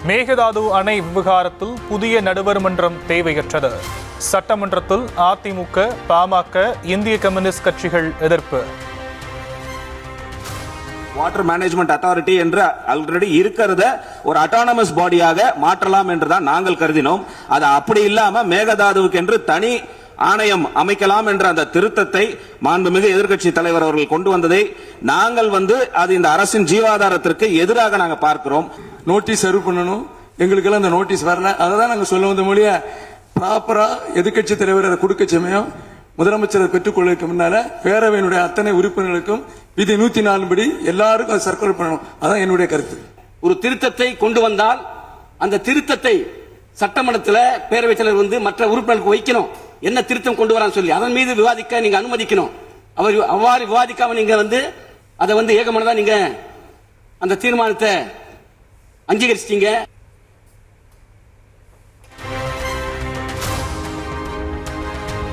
மேகதாது அணை விவகாரத்தில் புதிய நடுவர் மன்றம் தேவையற்றது. சட்டமன்றத்தில் அதிமுக, பாமக, இந்திய கம்யூனிஸ்ட் கட்சிகள் எதிர்ப்பு. வாட்டர் மேனேஜ்மெண்ட் அத்தாரிட்டி என்று ஆல்ரெடி இருக்கிறத ஒரு அட்டானமஸ் பாடியாக மாற்றலாம் என்றுதான் நாங்கள் கருதினோம். அது அப்படி இல்லாம மேகதாதுவுக்கு என்று தனி ஆணையம் அமைக்கலாம் என்ற அந்த திருத்தத்தை மாண்புமிகு எதிர்க்கட்சி தலைவர் அவர்கள் கொண்டு வந்ததை நாங்கள் அது இந்த அரசின் ஜீவாதாரத்திற்கு எதிராக நாங்க பார்க்கிறோம். நோட்டீஸ் சர்வ் பண்ணணும், எங்களுக்கெல்லாம் அந்த நோட்டீஸ் வரல. அதான் நாங்க சொல்ல வந்த மொழியா ப்ராப்பரா எதிர்க்கட்சி தலைவர் அதை கொடுக்க சமயம் முதலமைச்சரை பெற்றுக்கொள்வதற்கு முன்னால பேரவையினுடைய அத்தனை உறுப்பினர்களுக்கும் விதி 104 படி எல்லாருக்கும் அதை சர்க்குலர் பண்ணணும். அதான் என்னுடைய கருத்து. ஒரு திருத்தத்தை கொண்டு வந்தால் அந்த திருத்தத்தை சட்டமன்றத்தில் பேரவைத் தலைவர் மற்ற உறுப்பினர்களுக்கு வைக்கணும். என்ன திருத்தம் கொண்டு வரான்னு சொல்லி அதன் மீது விவாதிக்க நீங்க அனுமதிக்கணும். அவர் அவ்வாறு விவாதிக்காம நீங்க அதை ஏகமனதா நீங்க அந்த தீர்மானத்தை அங்கீகரிச்சிட்டீங்க.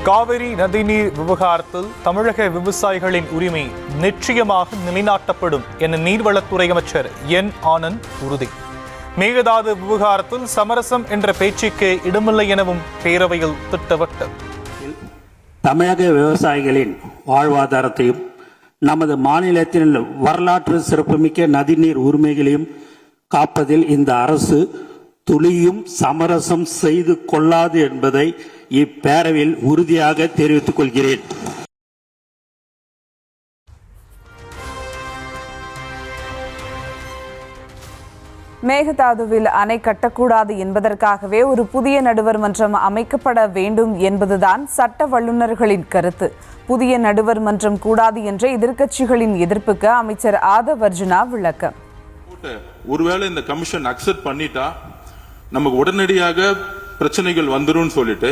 காவிரி நதிநீர் விவகாரத்தில் தமிழக விவசாயிகளின் உரிமை நிச்சயமாக நிலைநாட்டப்படும் என நீர்வளத்துறை அமைச்சர் என் ஆனந்த் உறுதி. மேகதாது விவகாரத்தில் சமரசம் என்ற பேச்சுக்கு இடமில்லை எனவும் பேரவையில் திட்டவட்டம். தமிழக விவசாயிகளின் வாழ்வாதாரத்தையும் நமது மாநிலத்தின் வரலாற்று சிறப்புமிக்க நதிநீர் உரிமைகளையும் காப்பதில் இந்த அரசு துளியும் சமரசம் செய்து கொள்ளாது என்பதை இப்பேரவையில் உறுதியாக தெரிவித்துக் கொள்கிறேன். மேகதாதுவில் அணை கட்டக்கூடாது என்பதற்காகவே ஒரு புதிய நடுவர் மன்றம் அமைக்கப்பட வேண்டும் என்பதுதான் சட்ட வல்லுநர்களின் கருத்து. புதிய நடுவர் மன்றம் கூடாது என்ற எதிர்க்கட்சிகளின் எதிர்ப்புக்கு அமைச்சர் ஆதவ் அர்ஜுனா விளக்கம். ஒருவேளை இந்த கமிஷன் அக்செப்ட் பண்ணிட்டா நமக்கு உடனடியாக பிரச்சனைகள் வந்துரும் சொல்லிட்டு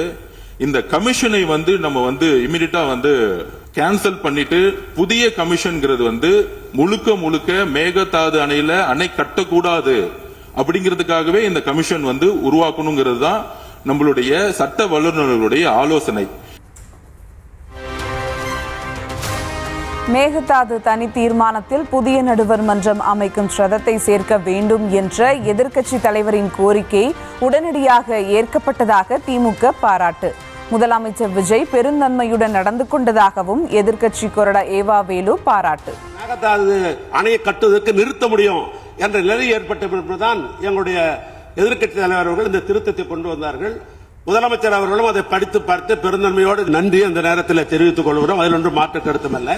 இந்த கமிஷனை நம்ம இமிடியட்டா கேன்சல் பண்ணிட்டு புதிய கமிஷன்ங்கிறது முழுக்க மேகதாது அணை கட்டக்கூடாது அப்படிங்கிறதுக்காகவே இந்த கமிஷன் உருவாக்கணுங்கிறது தான் நம்மளுடைய சட்ட வல்லுநர்களுடைய ஆலோசனை. மேகதாது தனி தீர்மானத்தில் புதிய நடுவர் மன்றம் அமைக்கும் ஸ்ரதத்தை சேர்க்க வேண்டும் என்ற எதிர்க்கட்சி தலைவரின் கோரிக்கை உடனடியாக ஏற்கப்பட்டதாக திமுக பாராட்டு. முதலமைச்சர் விஜய் பெருந்தன்மையுடன் நடந்து கொண்டதாகவும் எதிர்க்கட்சி கொறடா ஏவா வேலு பாராட்டு. மேகதாது அணையை கட்டுவதற்கு நிறுத்த முடியும் என்ற நிலை ஏற்பட்ட பிறகுதான் எங்களுடைய எதிர்க்கட்சி தலைவர் அவர்கள் இந்த திருத்தத்தை கொண்டு வந்தார்கள். முதலமைச்சர் அவர்களும் அதை படித்து பார்த்து பெருந்தன்மையோடு நன்றி அந்த நேரத்தில் தெரிவித்துக் கொள்கிறோம். அதில் ஒன்றும் மாற்று கருத்துமல்ல.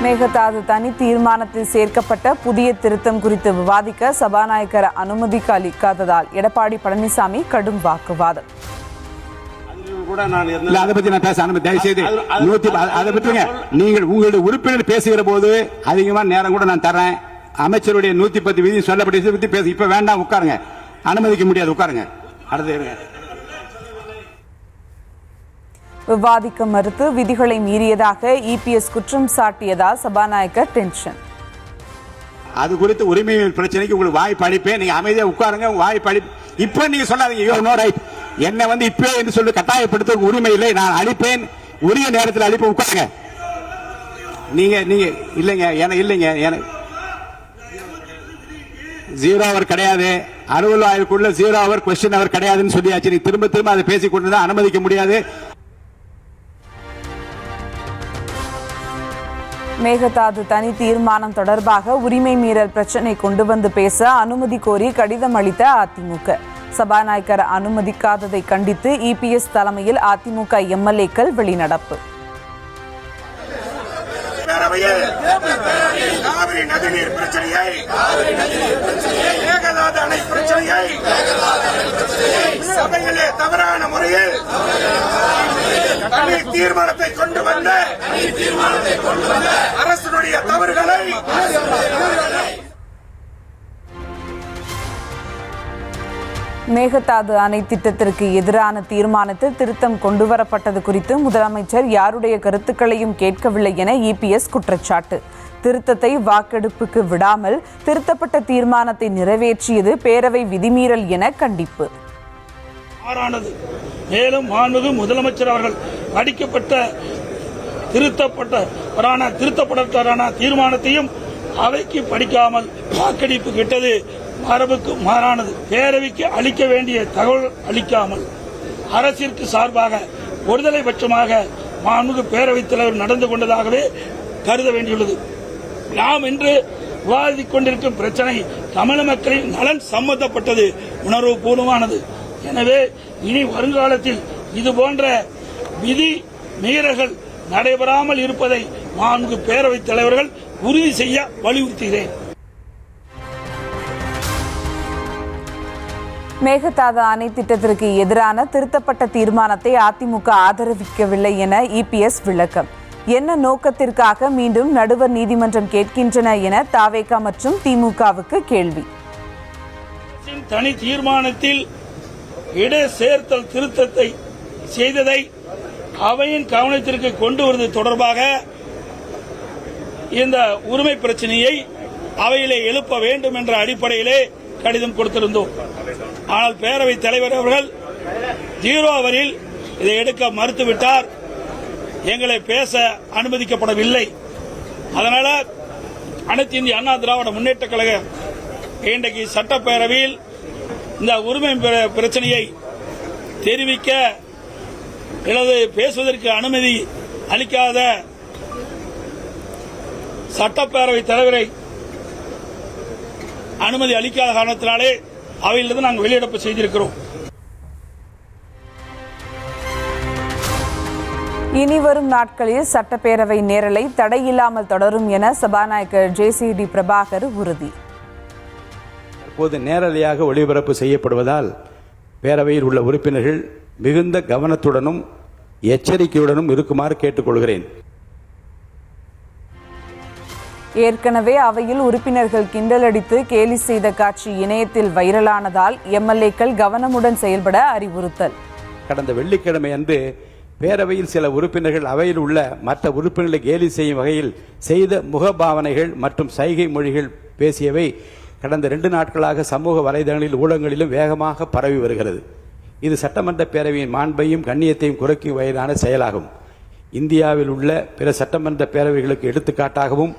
மேகதாது தனி தீர்மானத்தில் சேர்க்கப்பட்ட புதிய திருத்தம் குறித்து விவாதிக்க சபாநாயகர் அனுமதி அளிக்காததால் எடப்பாடி பழனிசாமி கடும் வாக்குவாதம். நீங்கள் உங்களுடைய உறுப்பினர் பேசுகிற போது அதிகமான நேரம் கூட நான் தரேன். அமைச்சருடைய 110 விதி சொல்லப்பட்ட பேச இப்ப வேண்டாம், உட்காருங்க. அனுமதிக்க முடியாது, உட்காருங்க. அடுத்து விவாதிக்க மறுத்து விதிகளை மீறியதாக இபிஎஸ் குற்றம் சாட்டியதால் சபாநாயகர் டென்ஷன். அது குறித்து உரிமை பிரச்சனைக்கு உங்களுக்கு வாய்ப்பு அளிப்பேன். நீங்க அமைதியா உட்காருங்க. வாய்ப்பு அளிப்பு இப்ப நீங்க சொல்லாதீங்க. என்ன இப்ப என்று சொல்லி கட்டாயப்படுத்த உரிமை இல்லை. நான் அளிப்பேன், உரிய நேரத்தில் அளிப்பேன். உட்காருங்க. நீங்க இல்லைங்க 0 அவர் கிடையாது. 60 ஆய்வுக்குள்ள 0 அவர் கொஸ்டின் அவர் கிடையாதுன்னு சொல்லியாச்சு. நீ திரும்ப அதை பேசிக் கொண்டு அனுமதிக்க முடியாது. மேகதாது தனி தீர்மானம் தொடர்பாக உரிமை மீறல் பிரச்சனை கொண்டு வந்து பேச அனுமதி கோரி கடிதம் அளித்த அதிமுக. சபாநாயகர் அனுமதிக்காததை கண்டித்து இபிஎஸ் தலைமையில் அதிமுக எம்எல்ஏக்கள் வெளிநடப்பு. தவறான முறையில் தீர்மானத்தை கொண்டு வந்த அரசுடைய தவறுகளை மேகதாது அணை திட்டத்திற்கு எதிரான தீர்மானத்தில் திருத்தம் கொண்டுவரப்பட்டது குறித்து முதலமைச்சர் யாருடைய கருத்துக்களையும் கேட்கவில்லை என இபிஎஸ் குற்றச்சாட்டு. திருத்தத்தை வாக்கெடுப்புக்கு விடாமல் திருத்தப்பட்ட தீர்மானத்தை நிறைவேற்றியது பேரவை விதிமீறல் என கண்டிப்பு. மேலும் மாண்புமிகு முதலமைச்சர் அவர்கள் அடிக்கப்பட்ட திருத்தப்பட்ட தீர்மானத்தையும் அவைக்கு படிக்காமல் வாக்கெடுப்பு கிட்டது மரபுக்கு மாறானது. பேரவைக்கு அளிக்க வேண்டிய தகவல் அளிக்காமல் அரசிற்கு சார்பாக ஒருதலை பட்சமாக மாண்புமிகு பேரவைத் தலைவர் நடந்து கொண்டதாகவே கருத வேண்டியுள்ளது. நாம் இன்று விவாதித்துக் கொண்டிருக்கும் பிரச்சனை தமிழ் மக்களின் நலன் சம்பந்தப்பட்டது, உணர்வு பூர்வமானது. எனவே இனி வருங்காலத்தில் இதுபோன்ற விதி மீறல்கள் நடைபெறாமல் இருப்பதை மாண்புமிகு பேரவைத் தலைவர்கள் உறுதி செய்ய வலியுறுத்துகிறேன். மேகதாது அணை திட்டத்திற்கு எதிரான திருத்தப்பட்ட தீர்மானத்தை அதிமுக ஆதரவிக்கவில்லை என இபிஎஸ் விளக்கம். என்ன நோக்கத்திற்காக மீண்டும் நடுவர் நீதிமன்றம் கேட்கின்றன என தாவேகா மற்றும் திமுகவுக்கு கேள்வி. தனி தீர்மானத்தில் இட சேர்த்தல் திருத்தத்தை செய்ததை அவையின் கவனத்திற்கு கொண்டு வருவது தொடர்பாக இந்த உரிமை பிரச்சனையை அவையிலே எழுப்ப வேண்டும் என்ற அடிப்படையிலே கடிதம் கொடுத்திருந்தோம். ஆனால் பேரவைத் தலைவர் அவர்கள் 0 அவரில் இதை எடுக்க மறுத்துவிட்டார். எங்களை பேச அனுமதிக்கப்படவில்லை. அதனால அனைத்து இந்திய அண்ணா திராவிட முன்னேற்ற கழகம் இன்றைக்கு சட்டப்பேரவையில் இந்த உரிமை பிரச்சனையை தெரிவிக்க அல்லது பேசுவதற்கு அனுமதி அளிக்காத சட்டப்பேரவைத் தலைவரை அனுமதி அளிக்காத காரணத்தினாலே அவையிலிருந்து நாங்கள் வெளியிடப்பு செய்திருக்கிறோம். இனி வரும் நாட்களில் சட்டப்பேரவை நேரலை தடையில்லாமல் தொடரும் என சபாநாயகர் JCD பிரபாகர் உறுதி. தற்போது நேரலையாக ஒளிபரப்பு செய்யப்படுவதால் பேரவையில் உள்ள உறுப்பினர்கள் மிகுந்த கவனத்துடனும் எச்சரிக்கையுடனும் இருக்குமாறு கேட்டுக்கொள்கிறேன். ஏற்கனவே அவையில் உறுப்பினர்கள் கிண்டலடித்து கேலி செய்த காட்சி இணையத்தில் வைரலானதால் எம்எல்ஏக்கள் கவனமுடன் செயல்பட அறிவுறுத்தல். கடந்த வெள்ளிக்கிழமை அன்று பேரவையில் சில உறுப்பினர்கள் அவையில் உள்ள மற்ற உறுப்பினர்களை கேலி செய்யும் வகையில் செய்த முகபாவனைகள் மற்றும் சைகை மொழிகள் பேசியவை கடந்த 2 நாட்களாக சமூக வலைதளங்களில் ஊடகங்களிலும் வேகமாக பரவி வருகிறது. இது சட்டமன்ற பேரவையின் மாண்பையும் கண்ணியத்தையும் குறைக்கும் வகையிலான செயலாகும். இந்தியாவில் உள்ள பிற சட்டமன்ற பேரவைகளுக்கு எடுத்துக்காட்டாகவும்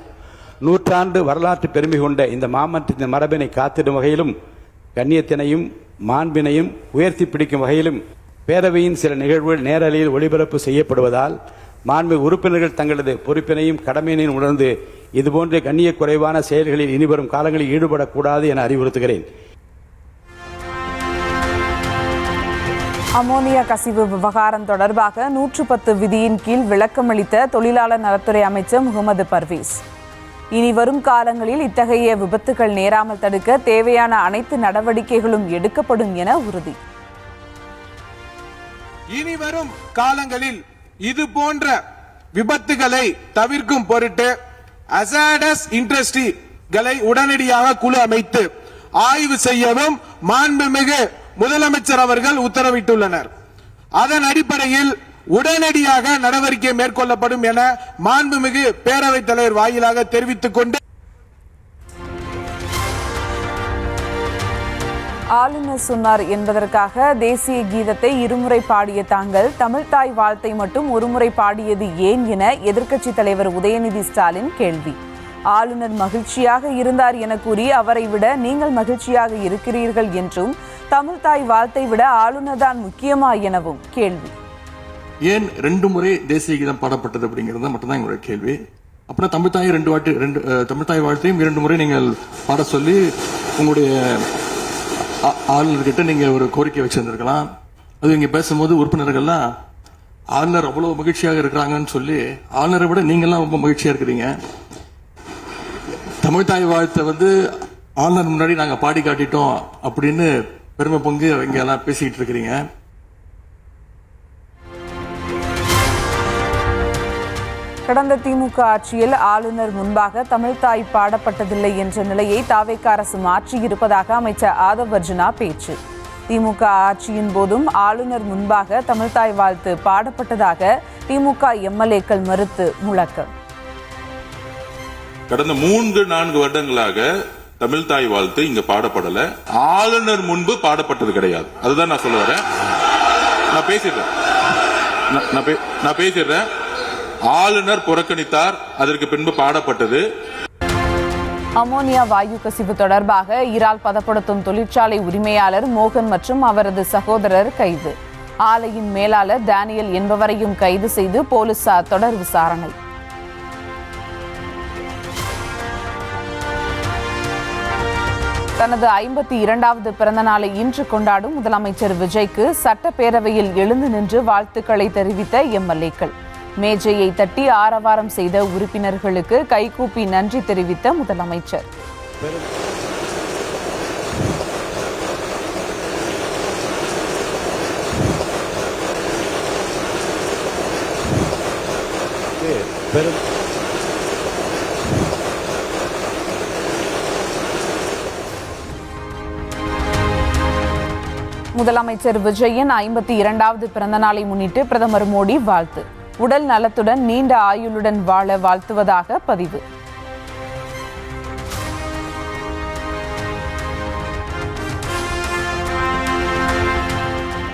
100 ஆண்டு வரலாற்று பெருமை கொண்ட இந்த மாமன்றத்தின் மரபினை காத்திடும் வகையிலும் கண்ணியத்தினையும் மாண்பினையும் உயர்த்தி பிடிக்கும் வகையிலும் பேரவையின் சில நிகழ்வுகள் நேரலையில் ஒளிபரப்பு செய்யப்படுவதால் மாண்புமிகு உறுப்பினர்கள் தங்களது பொறுப்பினையும் கடமையினையும் உணர்ந்து இதுபோன்ற கண்ணிய குறைவான செயல்களில் இனிவரும் காலங்களில் ஈடுபடக்கூடாது என அறிவுறுத்துகிறேன். அமோனியா கசிவு விவகாரம் தொடர்பாக 110 விதியின் கீழ் விளக்கமளித்த தொழிலாளர் நலத்துறை அமைச்சர் முகமது பர்வேஸ், இனி வரும் காலங்களில் இத்தகைய விபத்துகள் நேராமல் தடுக்க தேவையான அனைத்து நடவடிக்கைகளும் எடுக்கப்படும் என உறுதி. இனி வரும் காலங்களில் இது போன்ற விபத்துகளை தவிர்க்கும் பொருட்டு அசாடஸ் இண்டஸ்ட்ரிகளை உடனடியாக குழு அமைத்து ஆய்வு செய்யவும் மாண்புமிகு முதலமைச்சர் அவர்கள் உத்தரவிட்டுள்ளனர். அதன் அடிப்படையில் உடனடியாக நடவடிக்கை மேற்கொள்ளப்படும் என மாண்புமிகு பேரவைத் தலைவர் வாயிலாக தெரிவித்துக் கொண்டு ஆளுநர் சொன்னார் என்பதற்காக தேசிய கீதத்தை இருமுறை பாடிய தாங்கள் தமிழ்தாய் வாழ்த்தை மட்டும் ஒருமுறை பாடியது ஏன் என எதிர்க்கட்சித் தலைவர் உதயநிதி ஸ்டாலின் கேள்வி. ஆளுநர் மகிழ்ச்சியாக இருந்தார் என கூறி அவரை விட நீங்கள் மகிழ்ச்சியாக இருக்கிறீர்கள் என்றும் தமிழ்தாய் வாழ்த்தை விட ஆளுநர் தான் முக்கியமா எனவும் கேள்வி. ஏன் 2 முறை தேசிய கீதம் பாடப்பட்டது அப்படிங்கிறது மட்டும்தான் எங்களுடைய கேள்வி. அப்படின்னா தமிழ்தாய் தமிழ்தாய் வாழ்த்தையும் 2 முறை நீங்கள் பாட சொல்லி உங்களுடைய ஆளுநர்கிட்ட நீங்க ஒரு கோரிக்கை வச்சிருந்திருக்கலாம். அது இங்க பேசும்போது உறுப்பினர்கள்லாம் ஆளுநர் அவ்வளவு மகிழ்ச்சியாக இருக்கிறாங்கன்னு சொல்லி ஆளுநரை விட நீங்கெல்லாம் ரொம்ப மகிழ்ச்சியா இருக்கிறீங்க. தமிழ்தாய் வாழ்த்தை ஆளுநர் முன்னாடி நாங்க பாடி காட்டிட்டோம் அப்படின்னு பெருமை பொங்கு இங்க எல்லாம் பேசிக்கிட்டு இருக்கிறீங்க. கடந்த திமுக ஆட்சியில் ஆளுநர் முன்பாக தமிழ்தாய் பாடப்பட்டதில்லை என்ற நிலையை தாவேக அரசு மாற்றியிருப்பதாக அமைச்சர் ஆதவ் அர்ஜுனா பேச்சு. திமுக ஆட்சியின் போதும் ஆளுநர் முன்பாக தமிழ்தாய் வாழ்த்து பாடப்பட்டதாக திமுக எம்எல்ஏக்கள் மறுத்து முழக்கம். கடந்த 3-4 வருடங்களாக தமிழ்தாய் வாழ்த்து இங்க பாடப்படல. ஆளுநர் முன்பு பாடப்பட்டது கிடையாது. அதுதான் நான் சொல்ல வரேன். நான் பேசிடுறேன். ஆளுநர் புறக்கணித்தார், அதற்கு பின்பு பாடப்பட்டது. அமோனியா வாயு கசிவு தொடர்பாக இறால் பதப்படுத்தும் தொழிற்சாலை உரிமையாளர் மோகன் மற்றும் அவரது சகோதரர் கைது. ஆலையின் மேலாளர் டேனியல் என்பவரையும் கைது செய்து போலீசார் தொடர் விசாரணை. தனது 52வது பிறந்த நாளை இன்று கொண்டாடும் முதலமைச்சர் விஜய்க்கு சட்டப்பேரவையில் எழுந்து நின்று வாழ்த்துக்களை தெரிவித்த எம்எல்ஏக்கள். மேஜையை தட்டி ஆரவாரம் செய்த உறுப்பினர்களுக்கு கைகூப்பி நன்றி தெரிவித்த முதலமைச்சர். முதலமைச்சர் விஜயின் 52வது பிறந்த நாளை முன்னிட்டு பிரதமர் மோடி வாழ்த்து. உடல் நலத்துடன் நீண்ட ஆயுளுடன் வாழ வாழ்த்துவதாக பதிவு.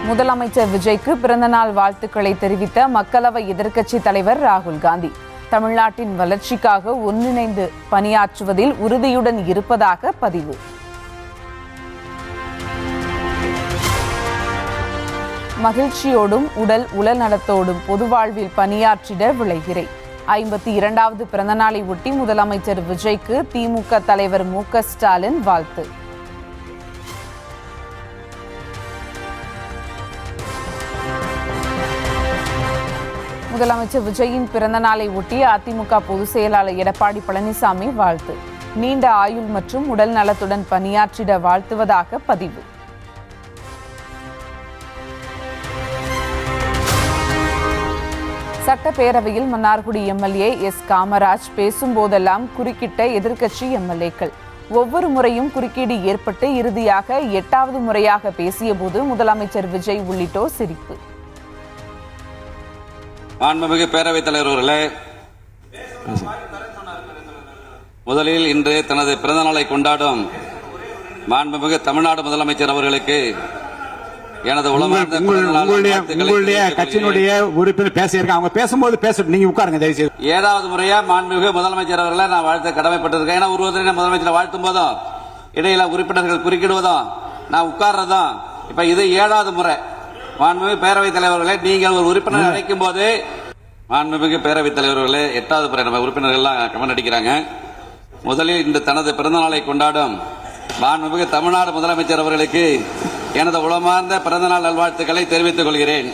முதலமைச்சர் விஜய்க்கு பிறந்தநாள் வாழ்த்துக்களை தெரிவித்த மக்களவை எதிர்க்கட்சி தலைவர் ராகுல் காந்தி. தமிழ்நாட்டின் வளர்ச்சிக்காக ஒன்றிணைந்து பணியாற்றுவதில் உறுதியுடன் இருப்பதாக பதிவு. மகிழ்ச்சியோடும் உடல் நலத்தோடும் பொது வாழ்வில் பணியாற்றிட விளைகிறேன். 52வது பிறந்தநாளை ஒட்டி முதலமைச்சர் விஜய்க்கு திமுக தலைவர் மு.க. ஸ்டாலின் வாழ்த்து. முதலமைச்சர் விஜயின் பிறந்தநாளை ஒட்டி அதிமுக பொதுச் செயலாளர் எடப்பாடி பழனிசாமி வாழ்த்து. நீண்ட ஆயுள் மற்றும் உடல் நலத்துடன் பணியாற்றிட வாழ்த்துவதாக பதிவு. சட்டப்பேரவையில் மன்னார்குடி எம்எல்ஏ எஸ். காமராஜ் பேசும்போதெல்லாம் குறுக்கிட்ட எதிர்க்கட்சி எம்எல்ஏக்கள். ஒவ்வொரு முறையும் குறுக்கீடு ஏற்பட்டு இறுதியாக 8வது முறையாக பேசியபோது முதலமைச்சர் விஜய் உள்ளிட்டோர் சிரிப்பு. மாண்புமிகு பேரவைத் தலைவர் அவர்களே, முதலில் இன்று தனது பிறந்தநாளை கொண்டாடும் மாண்புமிகு தமிழ்நாடு முதலமைச்சர் அவர்களுக்கு எனது உங்களுடைய கட்சியினுடைய உறுப்பினர் பேச இருக்காங்க. அவங்க பேசும்போது பேசட்டும், நீங்க உட்காருங்க தயவுசெய்து. 7வது முறையா மாண்புமிகு முதலமைச்சர் அவர்களை நான் வாழ்த்த கடமைப்பட்டிருக்கேன். ஏன்னா ஒருவரை முதலமைச்சரை வாழ்த்தும் போதும் இடையில உறுப்பினர்கள் குறுக்கிடுவதும் நான் உட்கார்றதும் இப்ப இது 7வது முறை. மாண்புமிகு பேரவைத் தலைவர்களே, நீங்கள் ஒரு உறுப்பினர் அழைக்கும் போது மாண்புமிகு பேரவைத் தலைவர்களே 8வது முறை நம்ம உறுப்பினர்கள் எல்லாம் கமெண்ட் அடிக்கிறாங்க. முதலில் இன்று தனது பிறந்த நாளை கொண்டாடும் மாண்புமிகு தமிழ்நாடு முதலமைச்சர் அவர்களுக்கு எனது உளமார்ந்த பிறந்தநாள் நல்வாழ்த்துக்களை தெரிவித்துக் கொள்கிறேன்.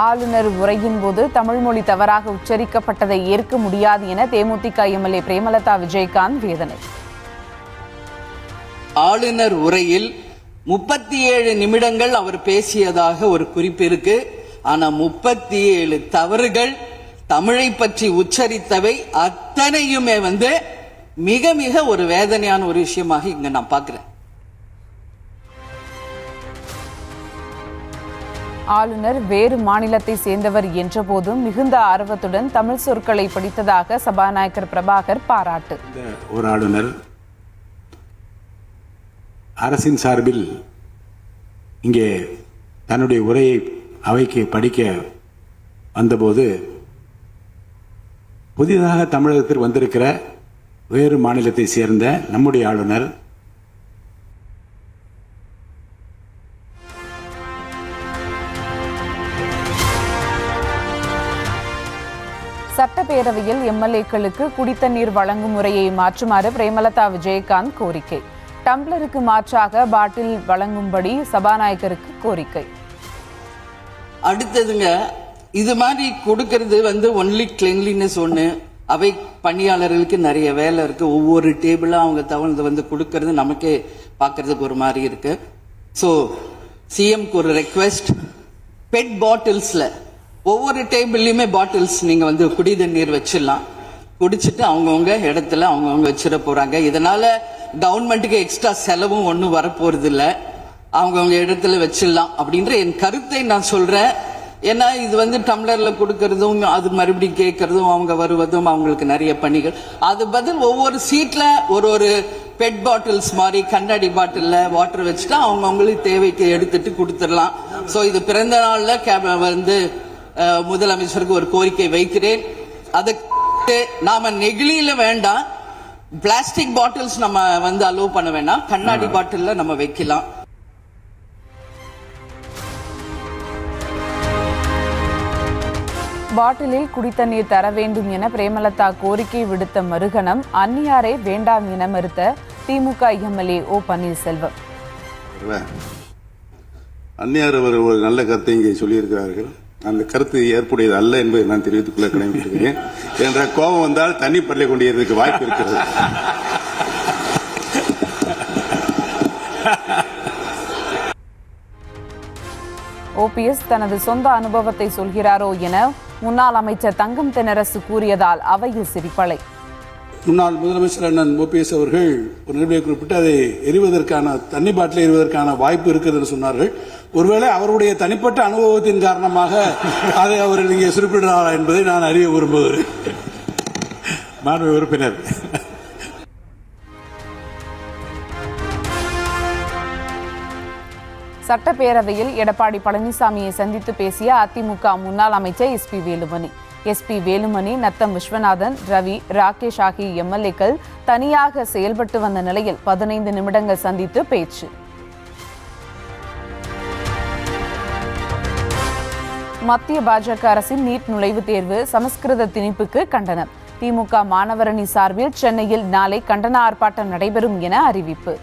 ஆளுநர் உரையின் போது தமிழ் மொழி தவறாக உச்சரிக்கப்பட்டதை ஏற்க முடியாது என தேமுதிக எம்எல்ஏ பிரேமலதா விஜயகாந்த் வேதனை. ஆளுநர் உரையில் 37 நிமிடங்கள் அவர் பேசியதாக ஒரு குறிப்பு இருக்கு. ஆனா 37 தவறுகள் தமிழை பற்றி உச்சரித்தவை அத்தனையுமே மிக மிக ஒரு வேதனையான ஒரு விஷயமாக இங்க நான் பார்க்கிறேன். ஆளுநர் வேறு மாநிலத்தை சேர்ந்தவர் என்ற போதும் மிகுந்த ஆர்வத்துடன் தமிழ் சொற்களை படித்ததாக சபாநாயகர் பிரபாகர் பாராட்டு. ஒரு ஆளுநர் அரசின் சார்பில் இங்கே தன்னுடைய உரையை அவைக்கு படிக்க வந்தபோது புதிதாக தமிழகத்தில் வந்திருக்கிற வேறு மாநிலத்தை சேர்ந்த நம்முடைய ஆளுநர் சட்டப்பேரவையில் எம்எல்ஏக்களுக்கு குடித்தண்ணீர் வழங்கும் முறையை மாற்றுமாறு பிரேமலதா விஜயகாந்த் கோரிக்கை. டம்ளருக்கு மாற்றாக பாட்டில் வழங்கும்படி சபாநாயகருக்கு கோரிக்கை. அடுத்ததுங்க, இது மாதிரி கொடுக்கறது ஒன்லி கிளீன்லினஸ் ஒண்ணு. அவை பணியாளர்களுக்கு நிறைய வேலை இருக்கு. ஒவ்வொரு டேபிளா அவங்க தவழ்ந்து கொடுக்கறது நமக்கே பார்க்கறதுக்கு ஒரு மாதிரி இருக்கு. ஸோ சிஎம்க்கு ஒரு ரெக்வெஸ்ட், பெட் பாட்டில்ஸ்ல ஒவ்வொரு டேபிள்லயுமே பாட்டில்ஸ் நீங்க குடி தண்ணீர் வச்சிடலாம். குடிச்சிட்டு அவங்கவுங்க இடத்துல அவங்கவுங்க வச்சிட போறாங்க. இதனால கவர்மெண்ட்டுக்கு எக்ஸ்ட்ரா செலவும் ஒன்றும் வரப்போறது இல்லை. அவங்கவுங்க இடத்துல வச்சிடலாம் அப்படின்ற என் கருத்தை நான் சொல்றேன். ஏன்னா இது டம்ளர்ல கொடுக்கறதும் அது மறுபடியும் கேட்கறதும் அவங்க வருவதும் அவங்களுக்கு நிறைய பணிகள். அது பதில் ஒவ்வொரு சீட்ல ஒரு பெட் பாட்டில்ஸ் மாதிரி கண்ணாடி பாட்டில்ல வாட்டர் வச்சுட்டா அவங்களுக்கு தேவைக்கு எடுத்துட்டு கொடுத்துடலாம். ஸோ இது பிறந்த நாள்ல முதலமைச்சருக்கு ஒரு கோரிக்கை வைக்கிறேன். அதுக்கு நாம நெகிழியில வேண்டாம், பிளாஸ்டிக் பாட்டில்ஸ் நம்ம வந்து அலோவ் பண்ண வேண்டாம், கண்ணாடி பாட்டில்ல நம்ம வைக்கலாம். பாட்டிலில் குடித்தண்ணீர் தர வேண்டும் என பிரேமலதா கோரிக்கை விடுத்த மறுகணம் அந்நியாரே வேண்டாம் என மறுத்த திமுக எம்எல்ஏ ஓ பன்னீர்செல்வம். அந்நியார் அவர் ஒரு நல்ல கருத்தை இங்கே சொல்லியிருக்கிறார்கள். அந்த கருத்து ஏற்புடையது அல்ல என்பதை நான் தெரிவித்துக் கொள்ள கடமைப்பட்டிருக்கிறேன். என்ற கோபம் வந்தால் தண்ணி பள்ளி கொண்டிருக்கிறதுக்கு வாய்ப்பு இருக்கிறது. ஓபிஎஸ் தனது சொந்த அனுபவத்தை சொல்கிறாரோ என முன்னாள் அமைச்சர் தங்கம் தென்னரசு கூறியதால் அவையில் சிரிப்பலை. முன்னாள் முதலமைச்சர் அண்ணன் ஓபிஎஸ் அவர்கள் ஒரு நிலையை குறிப்பிட்டு அதை எரிவதற்கான தண்ணி பாட்டில் எரிவதற்கான வாய்ப்பு இருக்கிறது என்று சொன்னார்கள். ஒருவேளை அவருடைய தனிப்பட்ட அனுபவத்தின் காரணமாக அதை அவர் இங்கே குறிப்பிடுறாரா என்பதை நான் அறிய விரும்புகிறேன். மாண்பு உறுப்பினர். சட்டப்பேரவையில் எடப்பாடி பழனிசாமியை சந்தித்து பேசிய அதிமுக முன்னாள் அமைச்சர் எஸ்பி வேலுமணி. எஸ்பி வேலுமணி, நத்தம் விஸ்வநாதன், ரவி, ராகேஷ் ஆகிய எம்எல்ஏக்கள் தனியாக செயல்பட்டு வந்த நிலையில் 15 நிமிடங்கள் சந்தித்து பேச்சு. மத்திய பாஜக அரசின் நீட் நுழைவுத் தேர்வு சமஸ்கிருத திணிப்புக்கு கண்டனம். திமுக மாணவரணி சார்பில் சென்னையில் நாளை கண்டன ஆர்ப்பாட்டம் நடைபெறும் என அறிவிப்பு.